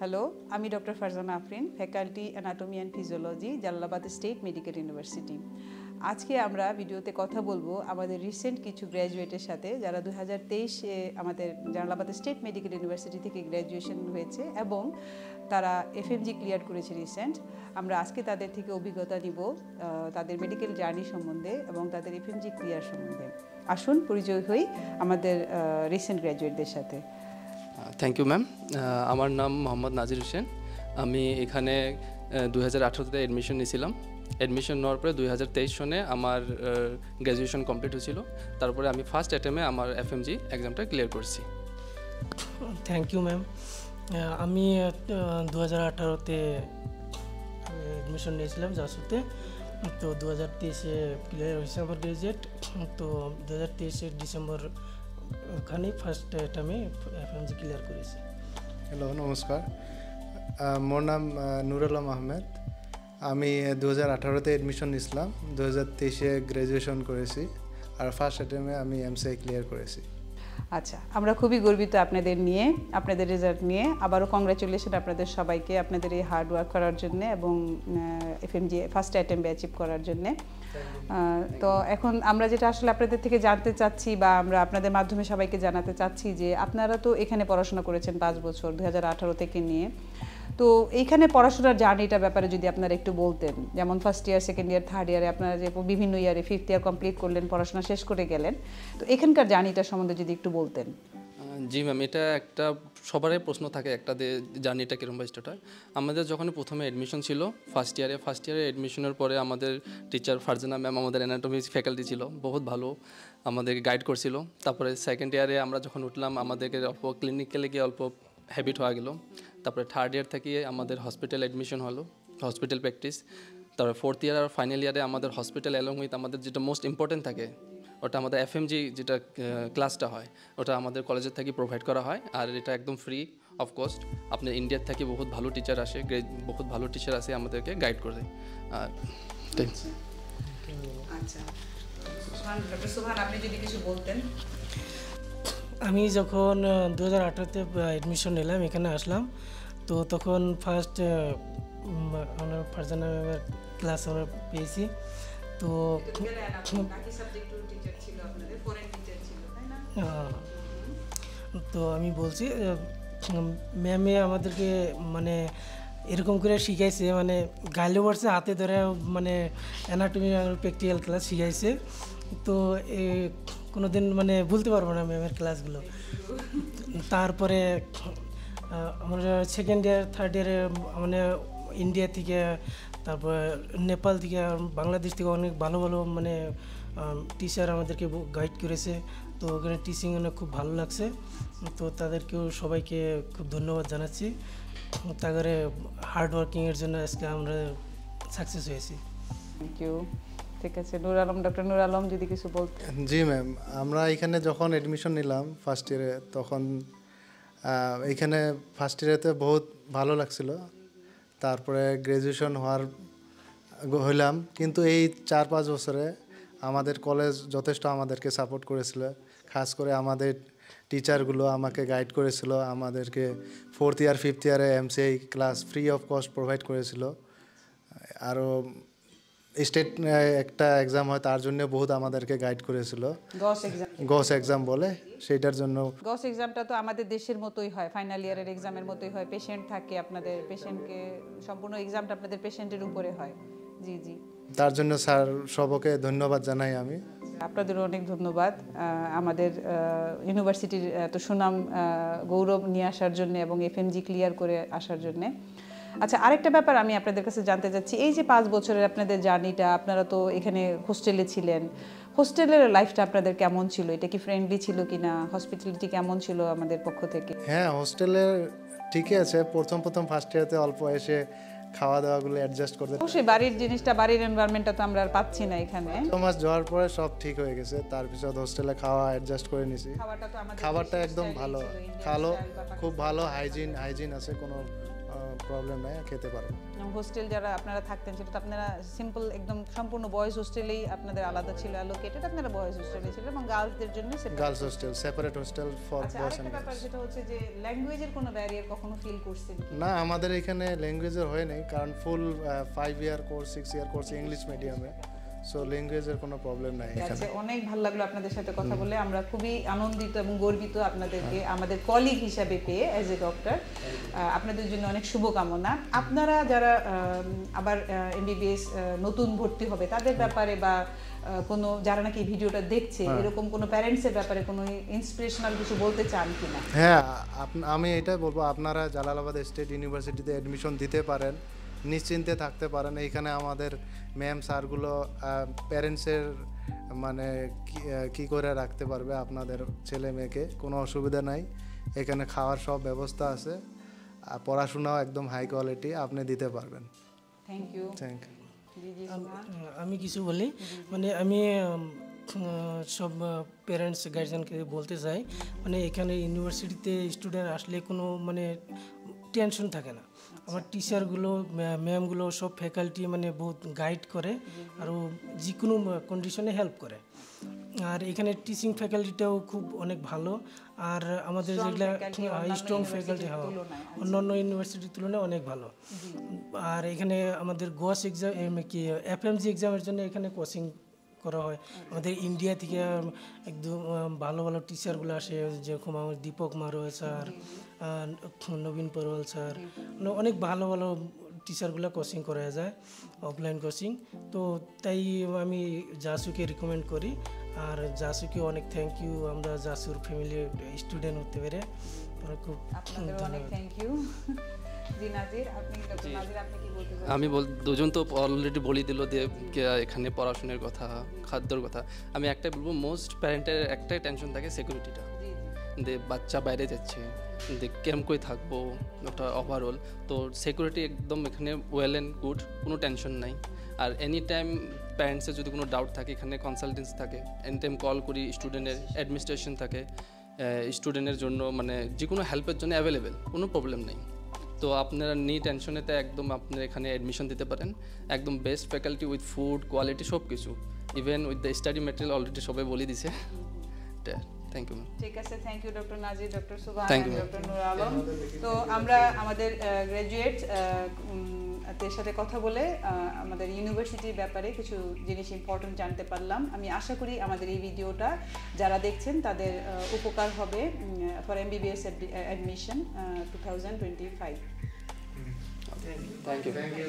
Hello, আমি doctor Farzana Afrin, faculty anatomy and physiology, Jalalabad state medical university. আজকে আমরা ভিডিওতে কথা বলবো আমাদের রিসেন্ট কিছু গ্র্যাজুয়েটের সাথে যারা 2023-এ আমাদের জালালাবাদ স্টেট মেডিকেল ইউনিভার্সিটি থেকে গ্র্যাজুয়েশন হয়েছে এবং তারা এফএমজি ক্লিয়ার করেছে রিসেন্ট। আমরা আজকে তাদের থেকে অভিজ্ঞতা নিব তাদের মেডিকেল জার্নি সম্বন্ধে এবং তাদের এফএমজি ক্লিয়ার সম্বন্ধে। আসুন পরিচয় হই আমাদের রিসেন্ট গ্র্যাজুয়েটদের সাথে। Thank you ma'am. আমার নাম মোহাম্মদ নাজির হোসেন। আমি এখানে 2018-তে অ্যাডমিশন নিয়েছিলাম। অ্যাডমিশন নেওয়ার পরে 2023 সনে আমার গ্র্যাজুয়েশন কমপ্লিট হয়েছিল। তারপরে আমি ফার্স্ট অ্যাটেম্পে আমার এফএমজি এক্সামটা ক্লিয়ার করছি। Thank you ma'am. আমি 2018-তে অ্যাডমিশন নিয়েছিলাম জাসুতে। তো 2023-এ ক্লিয়ার হয়েছে আমার গ্র্যাজুয়েট। তো 2023-এর ডিসেম্বর ওখানে ফার্স্ট টাইমে এফএমজি ক্লিয়ার করেছি। হ্যালো, নমস্কার। মোর নাম নুর আলম আহমেদ। আমি 2018-তে অ্যাডমিশন নিয়েছিলাম, 2023-এ গ্র্যাজুয়েশন করেছি আর ফার্স্ট অ্যাটেম্পে আমি এমসিআই ক্লিয়ার করেছি। আচ্ছা, আমরা খুবই গর্বিত আপনাদের নিয়ে, আপনাদের রেজাল্ট নিয়ে। আবারও কংগ্রাচুলেশন আপনাদের সবাইকে আপনাদের এই হার্ড ওয়ার্ক করার জন্য এবং এফএমজি ফার্স্ট অ্যাটেম্পে অ্যাচিভ করার জন্য। তো এখন আমরা যেটা আসলে আপনাদের থেকে জানতে চাচ্ছি বা আমরা আপনাদের মাধ্যমে সবাইকে জানাতে চাচ্ছি যে আপনারা তো এখানে পড়াশোনা করেছেন 5 বছর 2018 থেকে নিয়ে। তো এইখানে পড়াশোনার জার্নিটার ব্যাপারে যদি আপনারা একটু বলতেন, যেমন first year, second year, third ইয়ারে আপনারা যে বিভিন্ন ইয়ারে ফিফথ ইয়ার কমপ্লিট করলেন, পড়াশোনা শেষ করে গেলেন, তো এখানকার জার্নিটা সম্বন্ধে যদি একটু বলতেন। জি ম্যাম, এটা একটা সবারই প্রশ্ন থাকে একটা জার্নিটা কীরকম বা স্টার্ট হয়। আমাদের যখন প্রথমে অ্যাডমিশন ছিল ফার্স্ট ইয়ারে অ্যাডমিশনের পরে আমাদের টিচার ফারজানা ম্যাম আমাদের অ্যানাটমি ফ্যাকাল্টি ছিল, বহুত ভালো আমাদেরকে গাইড করছিল। তারপরে সেকেন্ড ইয়ারে আমরা যখন উঠলাম আমাদেরকে অল্প ক্লিনিক্যালে গিয়ে অল্প হ্যাবিট হয়ে গেলো। তারপরে থার্ড ইয়ার থেকে আমাদের হসপিটাল অ্যাডমিশন হলো, হসপিটাল প্র্যাকটিস। তারপরে ফোর্থ ইয়ার আর ফাইনাল ইয়ারে আমাদের হসপিটাল অ্যালং উইথ আমাদের যেটা মোস্ট ইম্পর্টেন্ট থাকে ওটা আমাদের এফএমজি যেটা ক্লাসটা হয় ওটা আমাদের কলেজের থেকে প্রোভাইড করা হয়। আর এটা একদম ফ্রি অফ কস্ট। আপনার ইন্ডিয়ার থেকে বহুত ভালো টিচার আসে, বহুত ভালো টিচার আসে আমাদেরকে গাইড করে। আর আচ্ছা, ডক্টর সুবহান, আপনি যদি কিছু বলতেন। আমি যখন 2018-তে অ্যাডমিশন নিলাম, এখানে আসলাম, তো তখন ফার্স্ট আমরা ফারজানা ম্যামের ক্লাস আমরা পেয়েছি। তো তো আমি বলছি ম্যামে আমাদেরকে মানে এরকম করে শিখাইছে, মানে গাইলে পড়ছে হাতে ধরে, মানে অ্যানাটমি প্র্যাকটিক্যাল ক্লাস শিখাইছে। তো কোনো দিন মানে ভুলতে পারবো না ম্যামের ক্লাসগুলো। তারপরে আমরা সেকেন্ড ইয়ার থার্ড ইয়ারে মানে ইন্ডিয়া থেকে, তারপর নেপাল থেকে, বাংলাদেশ থেকে অনেক ভালো ভালো মানে টিচার আমাদেরকে গাইড করেছে। তো ওখানে টিচিং অনেক খুব ভালো লাগছে। তো তাদেরকেও সবাইকে খুব ধন্যবাদ জানাচ্ছি। তাদের হার্ড ওয়ার্কিংয়ের জন্য আজকে আমরা সাকসেস হয়েছি। Thank you. ঠিক আছে, নুর আলম, ডক্টর নুর আলম যদি কিছু বলতেন। জি ম্যাম, আমরা এখানে যখন অ্যাডমিশন নিলাম ফার্স্ট ইয়ারে, তখন এখানে ফার্স্ট ইয়ারেতে বহুত ভালো লাগছিল। তারপরে গ্র্যাজুয়েশন হইলাম, কিন্তু এই 4-5 বছরে আমাদের কলেজ যথেষ্ট আমাদেরকে সাপোর্ট করেছিল। খাস করে আমাদের টিচারগুলো আমাকে গাইড করেছিল, আমাদেরকে ফোর্থ ইয়ার ফিফথ ইয়ারে MCI class free of cost provide করেছিল। আরও স্টেট একটা এক্সাম হয় তার জন্য বহুত আমাদেরকে গাইড করেছিল, গস এক্সাম বলে, সেইটার জন্য। গস এক্সামটা তো আমাদের দেশের মতোই হয়, ফাইনাল ইয়ারের এক্সামের মতোই হয়। পেশেন্ট থাকে, আপনাদের পেশেন্টকে সম্পূর্ণ এক্সামটা আপনাদের পেশেন্টের উপরে হয়। জি জি, তার জন্য স্যার সবকে ধন্যবাদ জানাই আমি। আপনাদেরও অনেক ধন্যবাদ আমাদের ইউনিভার্সিটির এত সুনাম গৌরব নিয়ে আসার জন্য এবং এফএমজি ক্লিয়ার করে আসার জন্যে। আচ্ছা, আরেকটা ব্যাপার আমি আপনাদের কাছে জানতে চাচ্ছি, এই যে 5 বছরের আপনাদের জার্নিটা, আপনারা তো এখানে হোস্টেলে ছিলেন, হোস্টেলের লাইফটা আপনাদের কেমন ছিল? এটা কি ফ্রেন্ডলি ছিল কিনা? হসপিটালিটি কেমন ছিল আমাদের পক্ষ থেকে? হ্যাঁ, হোস্টেলের ঠিকই আছে। প্রথম ফার্স্ট ইয়ারেতে অল্প এসে খাওয়া দাওয়াগুলো অ্যাডজাস্ট করতে, অবশ্যই বাড়ির জিনিসটা, বাড়ির এনভায়রনমেন্টটা তো আমরা আর পাচ্ছি না এখানে। 2 মাস যাওয়ার পরে সব ঠিক হয়ে গেছে। তারপিছত হোস্টেলে খাওয়া অ্যাডজাস্ট করে নিছি। খাবারটা একদম ভালো, খুব ভালো হাইজিন আছে, কোনো প্রবলেম নাই, খেতে পারবো। হোস্টেল যারা আপনারা থাকতেন সেটা তো আপনারা সিম্পল একদম সম্পূর্ণ বয়েজ হোস্টেলেই আপনাদের আলাদা ছিল অ্যালোকেটেড, আপনারা বয়েজ হোস্টেলে ছিল এবং গার্লসদের জন্য girls hostel, separate hostel for আচ্ছা, বয়েজ আরেকটা এন্ড ব্যাপার যেটা হচ্ছে যে ল্যাঙ্গুয়েজের কোনো ব্যারিয়ার কখনো ফিল করছেন কি? না, আমাদের এখানে ল্যাঙ্গুয়েজের হয় নাই, কারণ ফুল 5 ইয়ার কোর্স 6 ইয়ার কোর্স ইংলিশ মিডিয়ামে, সো ল্যাঙ্গুয়েজের কোনো প্রবলেম নাই এখানে। আচ্ছা, অনেক ভালো লাগলো আপনাদের সাথে কথা বলে, আমরা খুবই আনন্দিত এবং গর্বিত আপনাদেরকে আমাদের কলিগ হিসাবে পেয়ে অ্যাজ এ ডক্টর। আপনাদের জন্য অনেক শুভকামনা। আপনারা যারা আবার এমবিবিএস নতুন ভর্তি হবে তাদের ব্যাপারে বা কোনো যারা নাকি ভিডিওটা দেখছে এরকম কোনো প্যারেন্টসের ব্যাপারে কোনো ইন্সপিরেশনাল কিছু বলতে চান কিনা? হ্যাঁ, আমি এটাই বলবো, আপনারা জালালাবাদ স্টেট ইউনিভার্সিটিতে অ্যাডমিশন দিতে পারেন, নিশ্চিন্তে থাকতে পারেন। এখানে আমাদের ম্যাম স্যারগুলো প্যারেন্টসের মানে কি করে রাখতে পারবে আপনাদের ছেলে মেয়েকে, কোনো অসুবিধা নাই। এখানে খাওয়ার সব ব্যবস্থা আছে, পড়াশোনাও একদম হাই কোয়ালিটি, আপনি দিতে পারবেন। Thank you. Thank you. আমি কিছু বলি, মানে আমি সব প্যারেন্টস গার্জিয়ানকে বলতে চাই, মানে এখানে ইউনিভার্সিটিতে স্টুডেন্ট আসলে কোনো মানে টেনশন থাকে না। আমার টিচারগুলো ম্যামগুলো সব ফ্যাকাল্টি মানে বহুত গাইড করে আর যে কোনো কন্ডিশনে হেল্প করে। আর এখানে টিচিং ফ্যাকাল্টিটাও খুব অনেক ভালো। আর আমাদের যেগুলো স্ট্রং ফ্যাকাল্টি অন্যান্য ইউনিভার্সিটির তুলনায় অনেক ভালো। আর এখানে আমাদের গোয়াস এক্সাম কি এফএমজি এক্সামের জন্য এখানে কোচিং করা হয়। আমাদের ইন্ডিয়া থেকে একদম ভালো ভালো টিচারগুলো আসে, যেরকম আমার দীপক মারোয়া স্যার, নবীন পরওয়াল স্যার, অনেক ভালো ভালো টিচারগুলো কোচিং করা যায়, অফলাইন কোচিং। তো তাই আমি জাসুকে রিকমেন্ড করি। আর জাসুকে অনেক থ্যাংক ইউ, আমরা জাসুর ফ্যামিলি স্টুডেন্ট হতে পেরে খুব অনেক থ্যাংক ইউ। জি নাজির, আপনি ডক্টর নাজির, আপনি কি বলতে চান? আমি দুজন তো অলরেডি বলে দিল যে এখানে পড়াশোনার কথা, খাদ্যর কথা। আমি একটাই বলবো, মোস্ট প্যারেন্টের একটাই টেনশন থাকে সিকিউরিটিটা, যে বাচ্চা বাইরে যাচ্ছে, যে কেরম করে থাকবো, ওটা ওভারঅল। তো সিকিউরিটি একদম এখানে ওয়েল অ্যান্ড গুড, কোনো টেনশন নাই। আর এনি টাইম প্যারেন্টসের যদি কোনো ডাউট থাকে এখানে কনসালটেন্সি থাকে, এনি টাইম কল করি, স্টুডেন্টের অ্যাডমিনিস্ট্রেশন থাকে, স্টুডেন্টের জন্য মানে যে কোনো হেল্পের জন্য অ্যাভেলেবেল, কোনো প্রবলেম নেই। তো আপনারা টেনশনেতে একদম আপনারা এখানে অ্যাডমিশন দিতে পারেন। একদম best faculty with food quality সব কিছু, even with the study material already সবাই বলে দিছে। Thank you ma'am. ঠিক আছে, thank you doctor Nazir, doctor Subhan, Thank you, doctor Nur Alam. তো আমরা আমাদের গ্র্যাজুয়েট দের সাথে কথা বলে আমাদের ইউনিভার্সিটির ব্যাপারে কিছু জিনিস ইম্পর্টেন্ট জানতে পারলাম। আমি আশা করি আমাদের এই ভিডিওটা যারা দেখছেন তাদের উপকার হবে for MBBS admission 2025। Thank you. Thank you.